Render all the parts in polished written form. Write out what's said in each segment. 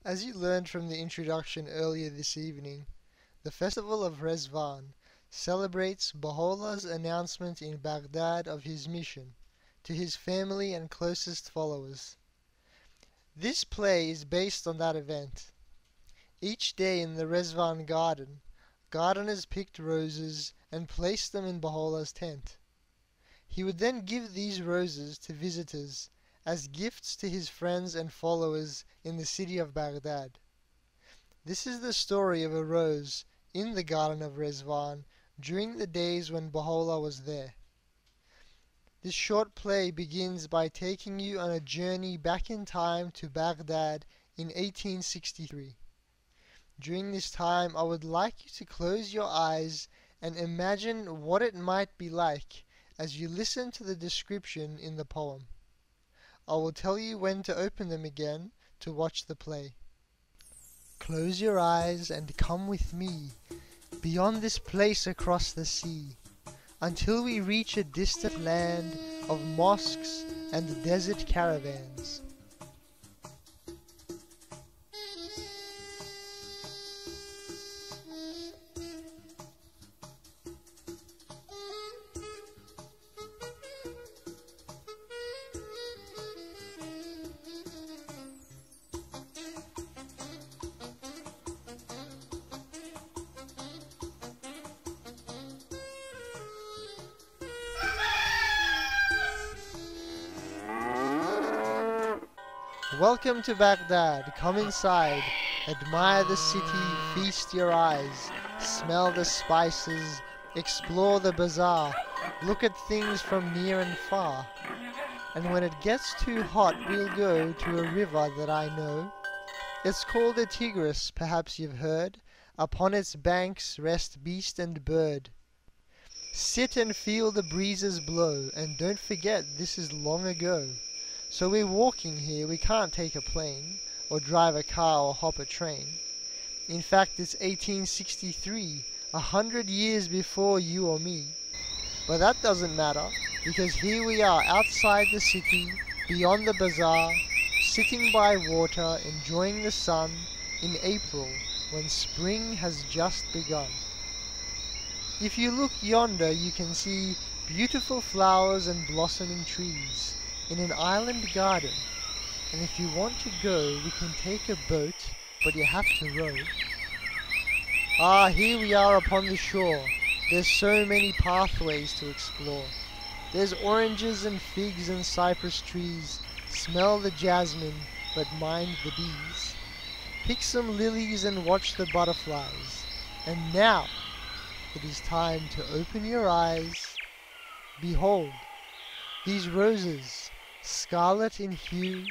As you learned from the introduction earlier this evening, the Festival of Ridvan celebrates Baha'u'llah's announcement in Baghdad of his mission to his family and closest followers. This play is based on that event. Each day in the Ridvan garden, gardeners picked roses and placed them in Baha'u'llah's tent. He would then give these roses to visitors as gifts to his friends and followers in the city of Baghdad. This is the story of a rose in the Garden of Ridvan during the days when Baha'u'llah was there. This short play begins by taking you on a journey back in time to Baghdad in 1863. During this time, I would like you to close your eyes and imagine what it might be like as you listen to the description in the poem. I will tell you when to open them again to watch the play. Close your eyes and come with me beyond this place across the sea, until we reach a distant land of mosques and desert caravans. Welcome to Baghdad. Come inside, admire the city, feast your eyes, smell the spices, explore the bazaar, look at things from near and far. And when it gets too hot, we'll go to a river that I know. It's called the Tigris, perhaps you've heard. Upon its banks rest beast and bird. Sit and feel the breezes blow, and don't forget this is long ago. So we're walking here, we can't take a plane, or drive a car or hop a train. In fact, it's 1863, 100 years before you or me. But that doesn't matter, because here we are outside the city, beyond the bazaar, sitting by water, enjoying the sun, in April, when spring has just begun. If you look yonder, you can see beautiful flowers and blossoming trees in an island garden, and if you want to go, we can take a boat, but you have to row. Ah, here we are upon the shore. There's so many pathways to explore. There's oranges and figs and cypress trees. Smell the jasmine, but mind the bees. Pick some lilies and watch the butterflies. And now, it is time to open your eyes. Behold, these roses, scarlet in hue,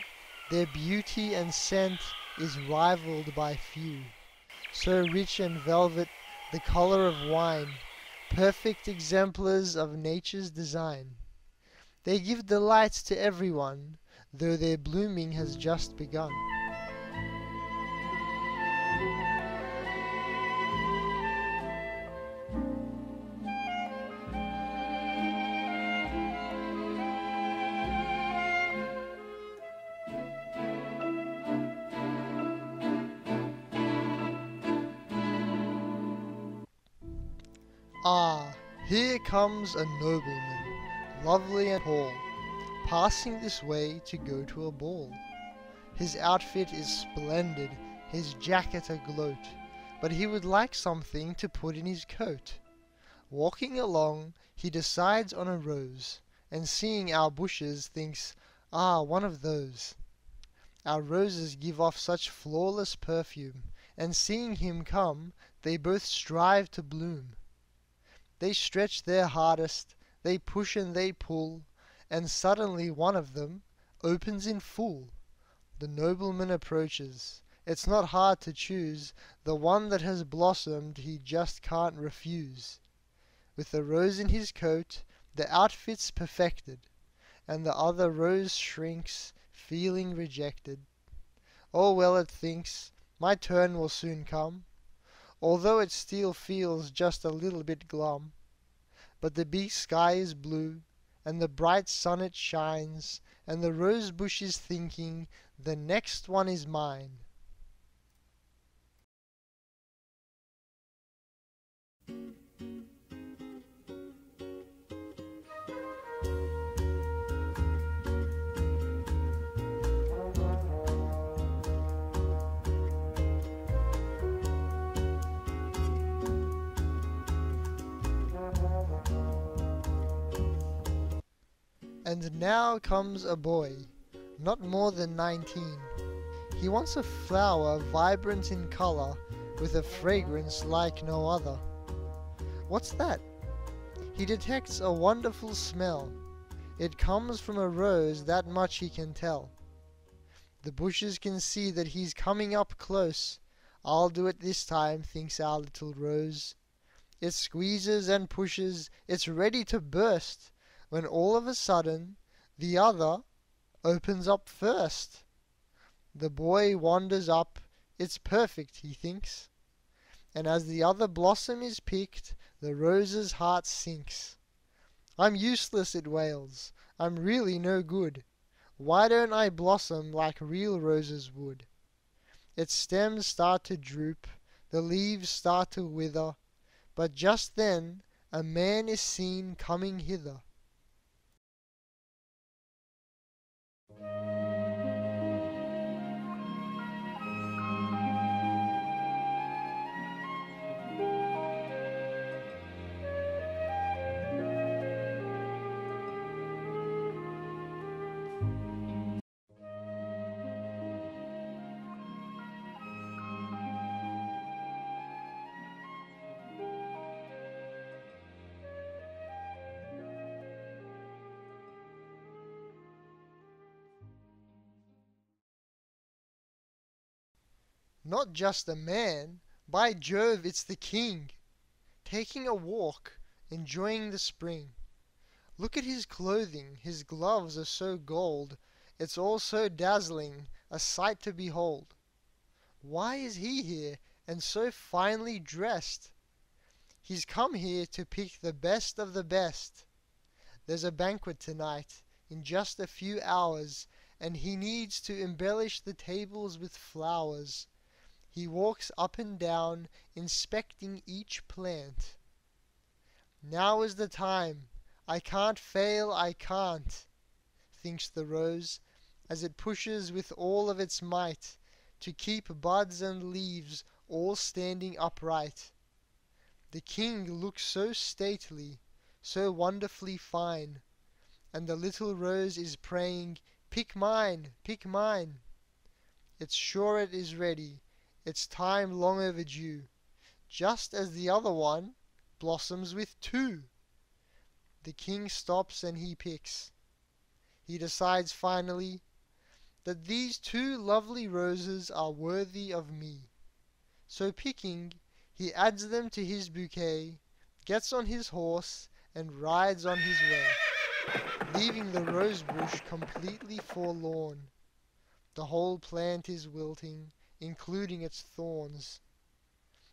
their beauty and scent is rivaled by few. So rich and velvet, the color of wine, perfect exemplars of nature's design. They give delight to everyone, though their blooming has just begun. Ah, here comes a nobleman, lovely and tall, passing this way to go to a ball. His outfit is splendid, his jacket agloat, but he would like something to put in his coat. Walking along, he decides on a rose, and seeing our bushes thinks, ah, one of those. Our roses give off such flawless perfume, and seeing him come, they both strive to bloom. They stretch their hardest, they push and they pull, and suddenly one of them opens in full. The nobleman approaches. It's not hard to choose. The one that has blossomed he just can't refuse. With the rose in his coat, the outfit's perfected, and the other rose shrinks, feeling rejected. Oh well, it thinks, my turn will soon come, although it still feels just a little bit glum. But the big sky is blue, and the bright sun it shines, and the rose bush is thinking, the next one is mine. And now comes a boy, not more than 19. He wants a flower vibrant in color, with a fragrance like no other. What's that? He detects a wonderful smell. It comes from a rose, that much he can tell. The bushes can see that he's coming up close. I'll do it this time, thinks our little rose. It squeezes and pushes, it's ready to burst, when all of a sudden the other opens up first. The boy wanders up, it's perfect, he thinks, and as the other blossom is picked, the rose's heart sinks. I'm useless, it wails, I'm really no good. Why don't I blossom like real roses would? Its stems start to droop, the leaves start to wither, but just then a man is seen coming hither. Not just a man, by Jove, it's the king, taking a walk, enjoying the spring. Look at his clothing, his gloves are so gold, it's all so dazzling, a sight to behold. Why is he here, and so finely dressed? He's come here to pick the best of the best. There's a banquet tonight, in just a few hours, and he needs to embellish the tables with flowers. He walks up and down, inspecting each plant. Now is the time. I can't fail, I can't, thinks the rose, as it pushes with all of its might to keep buds and leaves all standing upright. The king looks so stately, so wonderfully fine, and the little rose is praying, "Pick mine, pick mine." It's sure it is ready. It's time long overdue, just as the other one blossoms with two. The king stops and he picks. He decides finally that these two lovely roses are worthy of me. So picking, he adds them to his bouquet, gets on his horse, and rides on his way, leaving the rose bush completely forlorn. The whole plant is wilting, including its thorns.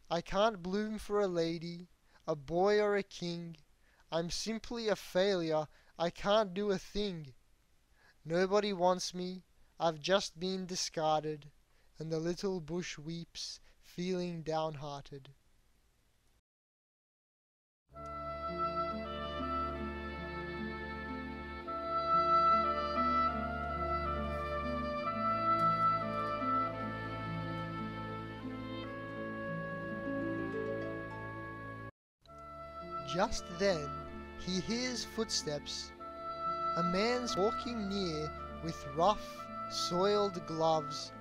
I can't bloom for a lady, a boy or a king. I'm simply a failure, I can't do a thing. Nobody wants me, I've just been discarded, and the little bush weeps, feeling downhearted. Just then he hears footsteps. A man's walking near with rough, soiled gloves,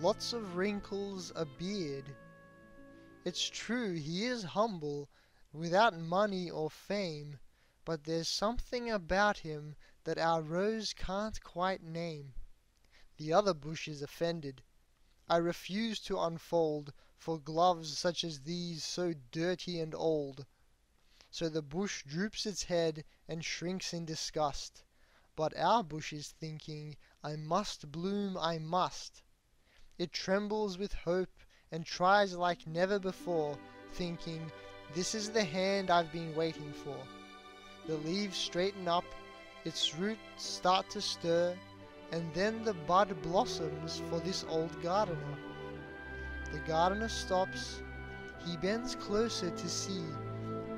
lots of wrinkles, a beard. It's true he is humble, without money or fame, but there's something about him that our rose can't quite name. The other bush is offended. I refuse to unfold for gloves such as these, so dirty and old. So the bush droops its head and shrinks in disgust. But our bush is thinking, I must bloom, I must. It trembles with hope and tries like never before, thinking, this is the hand I've been waiting for. The leaves straighten up, its roots start to stir, and then the bud blossoms for this old gardener. The gardener stops. He bends closer to see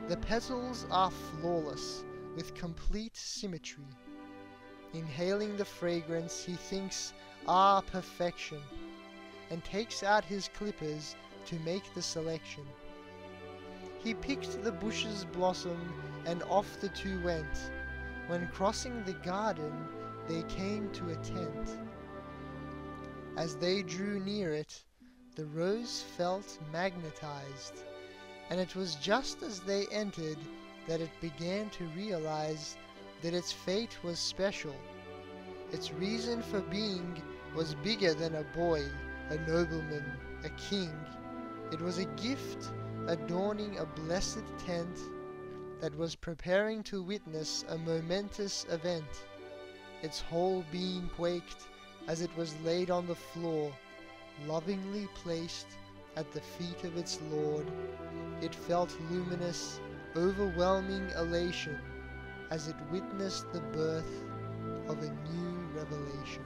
The petals are flawless, with complete symmetry. Inhaling the fragrance, he thinks, "Ah, perfection," and takes out his clippers to make the selection. He picked the bush's blossom, and off the two went. When crossing the garden, they came to a tent. As they drew near it, the rose felt magnetized, and it was just as they entered that it began to realize that its fate was special. Its reason for being was bigger than a boy, a nobleman, a king. It was a gift adorning a blessed tent that was preparing to witness a momentous event. Its whole being quaked as it was laid on the floor, lovingly placed at the feet of its Lord. It felt luminous, overwhelming elation as it witnessed the birth of a new revelation.